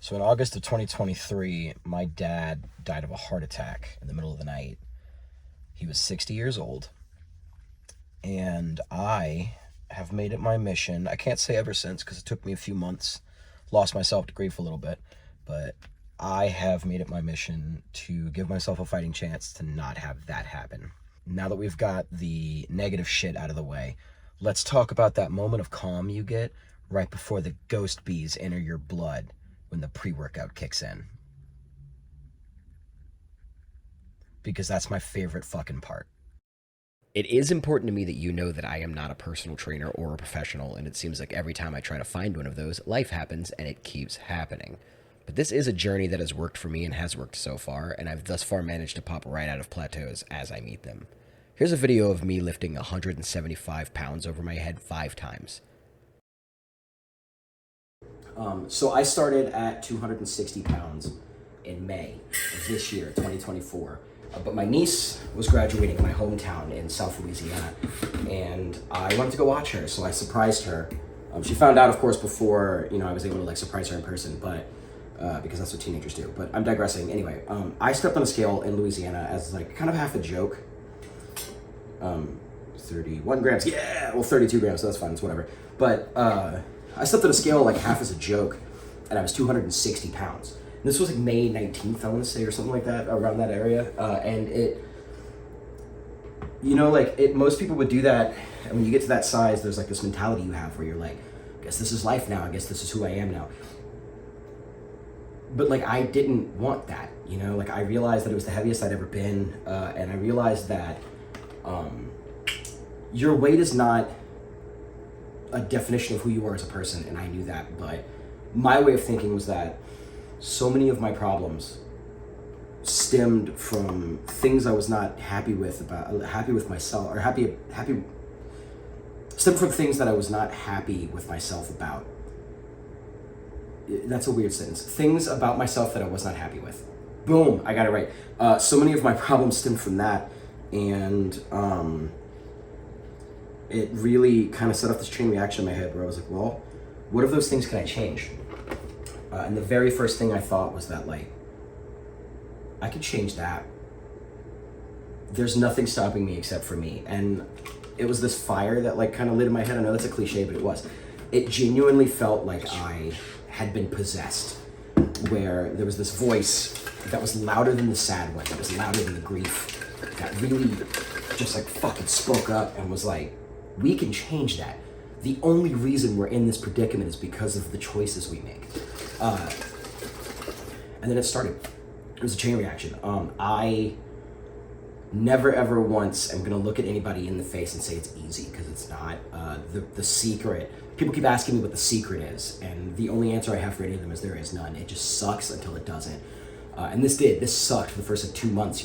So in August of 2023, my dad died of a heart attack in the middle of the night. He was 60 years old. And I have made it my mission. I can't say ever since because it took me a few months, lost myself to grief a little bit, but I have made it my mission to give myself a fighting chance to not have that happen. Now that we've got the negative shit out of the way, let's talk about that moment of calm you get right before the ghost bees enter your blood when the pre-workout kicks in. Because that's my favorite fucking part. It is important to me that you know that I am not a personal trainer or a professional, and it seems like every time I try to find one of those, life happens and it keeps happening. But this is a journey that has worked for me and has worked so far, and I've thus far managed to pop right out of plateaus as I meet them. Here's a video of me lifting 175 pounds over my head 5 times. So I started at 260 pounds in May of this year, 2024. But my niece was graduating in my hometown in South Louisiana, and I wanted to go watch her, so I surprised her. She found out, of course, before I was able to surprise her in person, but because that's what teenagers do. But I'm digressing. Anyway, I stepped on a scale in Louisiana as kind of half a joke. 31 grams, yeah, well 32 grams, so that's fine, it's whatever. But I stepped on a scale half as a joke, and I was 260 pounds. And this was May 19th, I want to say, or something like that, around that area. And it, most people would do that, and when you get to that size, there's this mentality you have where you're I guess this is life now, I guess this is who I am now. But I didn't want that, I realized that it was the heaviest I'd ever been, and I realized that your weight is not a definition of who you are as a person, and I knew that, but my way of thinking was that so many of my problems stemmed from things I was not happy with myself, or stemmed from things that I was not happy with myself about. That's a weird sentence. Things about myself that I was not happy with. Boom, I got it right. So many of my problems stemmed from that, and it really kind of set off this chain reaction in my head where I was well, what of those things can I change? And the very first thing I thought was that I could change that. There's nothing stopping me except for me. And it was this fire that kind of lit in my head. I know that's a cliche, but it was. It genuinely felt like I had been possessed, where there was this voice that was louder than the sad one, that was louder than the grief, that really just fucking spoke up and was we can change that. The only reason we're in this predicament is because of the choices we make. And then it started. It was a chain reaction. I never ever once am gonna look at anybody in the face and say it's easy, because it's not. The secret, people keep asking me what the secret is, and the only answer I have for any of them is there is none. It just sucks until it doesn't. And this sucked for the first 2 months,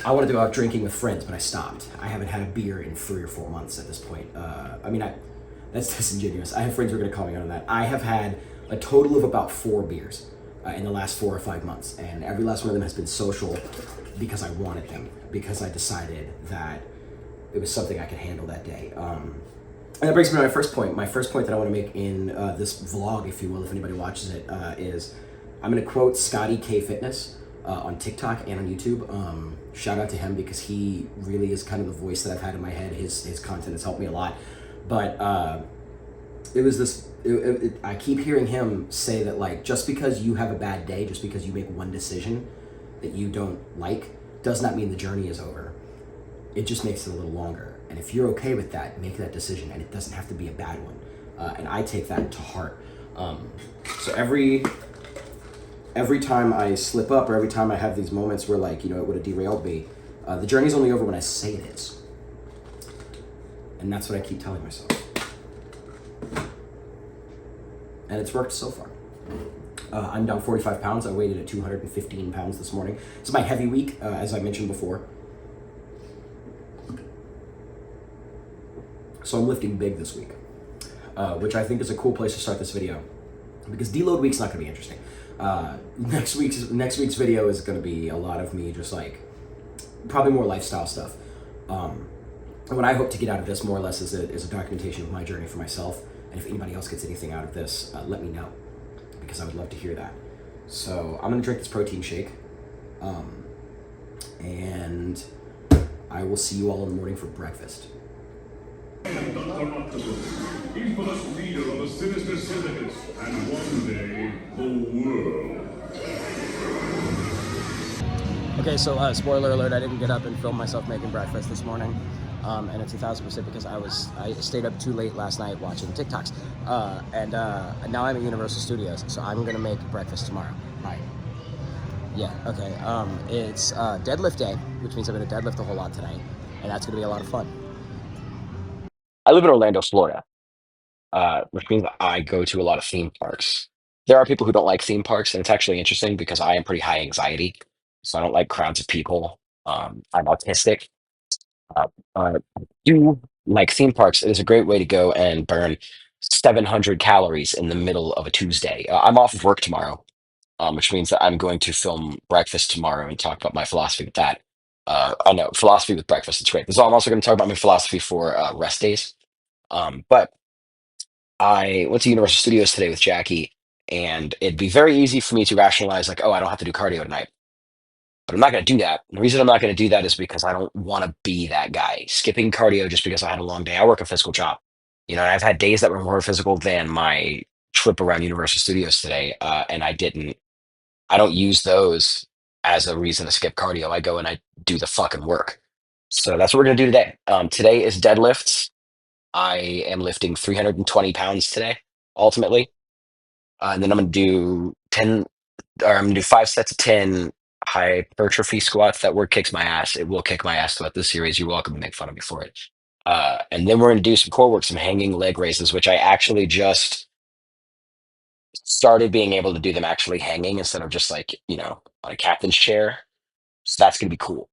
I wanted to go out drinking with friends, but I stopped. I haven't had a beer in 3 or 4 months at this point. That's disingenuous. I have friends who are gonna call me out on that. I have had a total of about 4 beers in the last 4 or 5 months, and every last one of them has been social because I wanted them, because I decided that it was something I could handle that day. And that brings me to my first point. My first point that I want to make in this vlog, if you will, if anybody watches it, is I'm going to quote Scotty K Fitness on TikTok and on YouTube. Shout out to him, because he really is kind of the voice that I've had in my head. His content has helped me a lot. But it was this, I keep hearing him say that just because you have a bad day, just because you make one decision that you don't does not mean the journey is over. It just makes it a little longer. And if you're okay with that, make that decision, and it doesn't have to be a bad one. And I take that to heart. So every time I slip up, or every time I have these moments where it would have derailed me, the journey's only over when I say it is. And that's what I keep telling myself. And it's worked so far. I'm down 45 pounds. I weighed at 215 pounds this morning. It's my heavy week, as I mentioned before. So I'm lifting big this week, which I think is a cool place to start this video, because deload week's not gonna be interesting. Next week's video is gonna be a lot of me just probably more lifestyle stuff. And what I hope to get out of this more or less is a documentation of my journey for myself. And if anybody else gets anything out of this, let me know. because I would love to hear that. So I'm gonna drink this protein shake, and I will see you all in the morning for breakfast. Infamous leader of a sinister syndicate, and one day, the world. Okay, so spoiler alert: I didn't get up and film myself making breakfast this morning, and it's 1,000% because I stayed up too late last night watching TikToks, and now I'm at Universal Studios, so I'm gonna make breakfast tomorrow. Hi. Yeah. Okay. It's deadlift day, which means I'm gonna deadlift a whole lot tonight, and that's gonna be a lot of fun. I live in Orlando, Florida, which means I go to a lot of theme parks. There are people who don't like theme parks, and it's actually interesting because I am pretty high anxiety, so I don't like crowds of people. I'm autistic. Uh, do like theme parks. It is a great way to go and burn 700 calories in the middle of a Tuesday. I'm off of work tomorrow, which means that I'm going to film breakfast tomorrow and talk about my philosophy with that. I know philosophy with breakfast. It's great. So I'm also going to talk about my philosophy for rest days. But I went to Universal Studios today with Jackie, and it'd be very easy for me to rationalize, like, oh, I don't have to do cardio tonight. But I'm not going to do that. The reason I'm not going to do that is because I don't want to be that guy skipping cardio just because I had a long day. I work a physical job, and I've had days that were more physical than my trip around Universal Studios today, and I don't use those as a reason to skip cardio. I go and I do the fucking work. So that's what we're gonna do today. Today is deadlifts. I am lifting 320 pounds today, ultimately, and then I'm gonna do 10, or I'm gonna do 5 sets of 10 hypertrophy squats. That word kicks my ass. It will kick my ass throughout this series. You're welcome to make fun of me for it. And then we're gonna do some core work, some hanging leg raises, which I actually just started being able to do them actually hanging instead of just like on a captain's chair. So that's gonna be cool.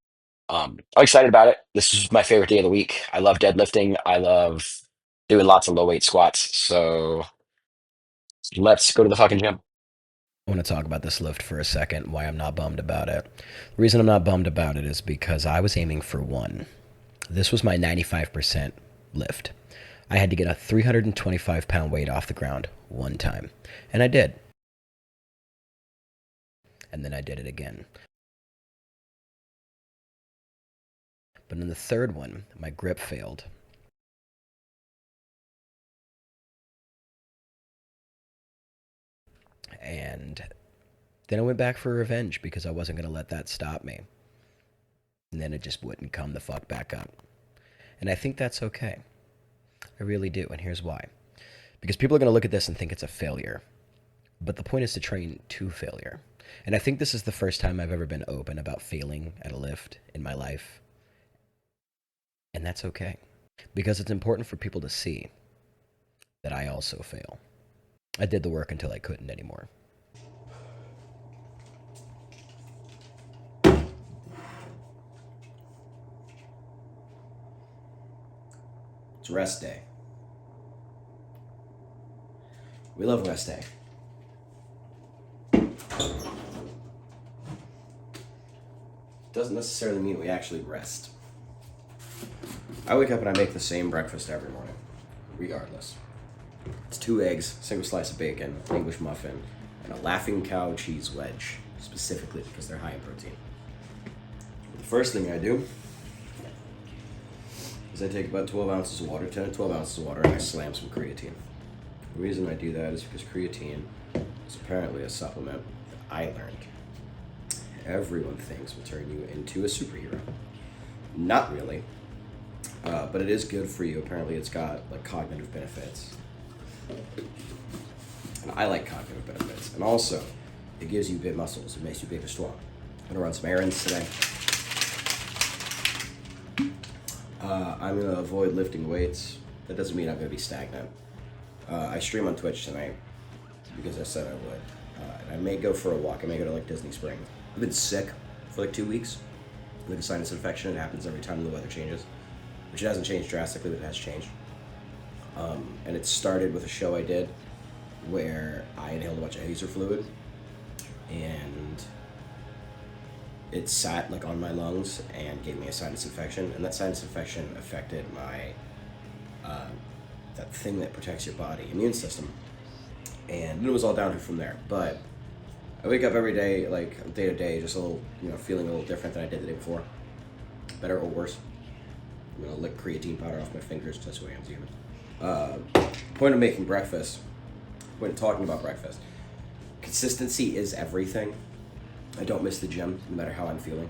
I'm excited about it. This is my favorite day of the week. I love deadlifting. I love doing lots of low weight squats. So let's go to the fucking gym. I want to talk about this lift for a second, why I'm not bummed about it. The reason I'm not bummed about it is because I was aiming for one. This was my 95% lift. I had to get a 325-pound weight off the ground one time. And I did. And then I did it again. But in the third one, my grip failed. And then I went back for revenge because I wasn't going to let that stop me. And then it just wouldn't come the fuck back up. And I think that's okay. I really do. And here's why. Because people are going to look at this and think it's a failure. But the point is to train to failure. And I think this is the first time I've ever been open about failing at a lift in my life. And that's okay. Because it's important for people to see that I also fail. I did the work until I couldn't anymore. It's rest day. We love rest day. Doesn't necessarily mean we actually rest. I wake up and I make the same breakfast every morning, regardless. It's 2 eggs, single slice of bacon, English muffin, and a Laughing Cow cheese wedge, specifically because they're high in protein. The first thing I do is I take about 12 ounces of water, 10 to 12 ounces of water, and I slam some creatine. The reason I do that is because creatine is apparently a supplement that I learned everyone thinks will turn you into a superhero. Not really, but it is good for you. Apparently it's got like cognitive benefits. And I like cognitive benefits. And also, it gives you big muscles. It makes you big and strong. I'm gonna run some errands today. I'm gonna avoid lifting weights. That doesn't mean I'm gonna be stagnant. I stream on Twitch tonight because I said I would. And I may go for a walk. I may go to like Disney Springs. I've been sick for like 2 weeks. Like a sinus infection. It happens every time the weather changes. Which it hasn't changed drastically, but it has changed. And it started with a show I did where I inhaled a bunch of hazer fluid. And it sat like on my lungs and gave me a sinus infection. And that sinus infection affected my, that thing that protects your body, immune system. and it was all downhill from there. But I wake up every day, like day to day, just a little, feeling a little different than I did the day before. Better or worse. I'm gonna lick creatine powder off my fingers. That's the way I'm human. Point of making breakfast. Point of talking about breakfast. Consistency is everything. I don't miss the gym, no matter how I'm feeling.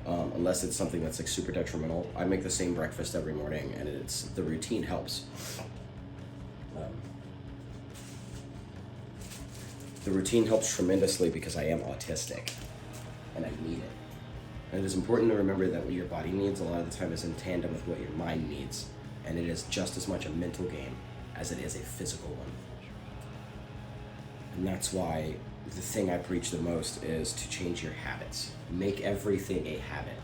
Unless it's something that's like super detrimental. I make the same breakfast every morning, and the routine helps. The routine helps tremendously because I am autistic, and I need it. And it is important to remember that what your body needs a lot of the time is in tandem with what your mind needs, and it is just as much a mental game as it is a physical one. And that's why the thing I preach the most is to change your habits. Make everything a habit.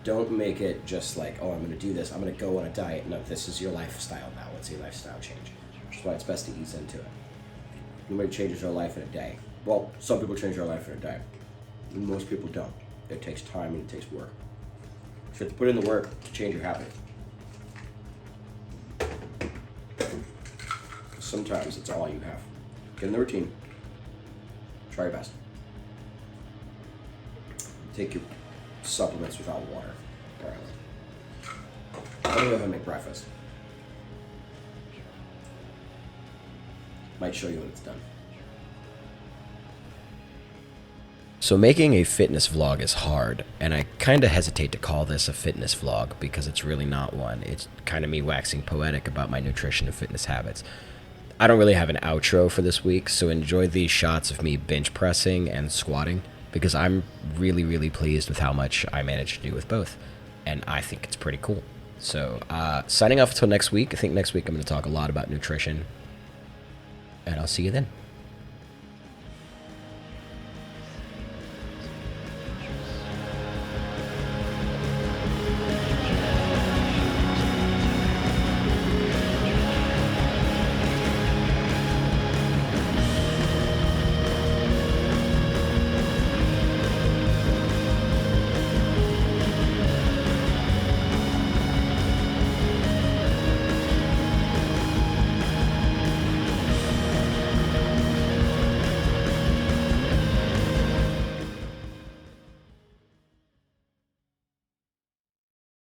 Don't make it just like, oh, I'm going to do this, I'm going to go on a diet. No, this is your lifestyle now. It's a lifestyle change. Which is why it's best to ease into it. Nobody changes their life in a day. Well, some people change their life in a day. Most people don't. It takes time and it takes work. So you have to put in the work to change your habit. Sometimes it's all you have. Get in the routine. Try your best. Take your supplements without water. Apparently. I'm gonna go ahead and make breakfast. Might show you when it's done. So making a fitness vlog is hard, and I kind of hesitate to call this a fitness vlog because it's really not one. It's kind of me waxing poetic about my nutrition and fitness habits. I don't really have an outro for this week, so enjoy these shots of me bench pressing and squatting because I'm really, really pleased with how much I managed to do with both, and I think it's pretty cool. So signing off until next week. I think next week I'm going to talk a lot about nutrition, and I'll see you then.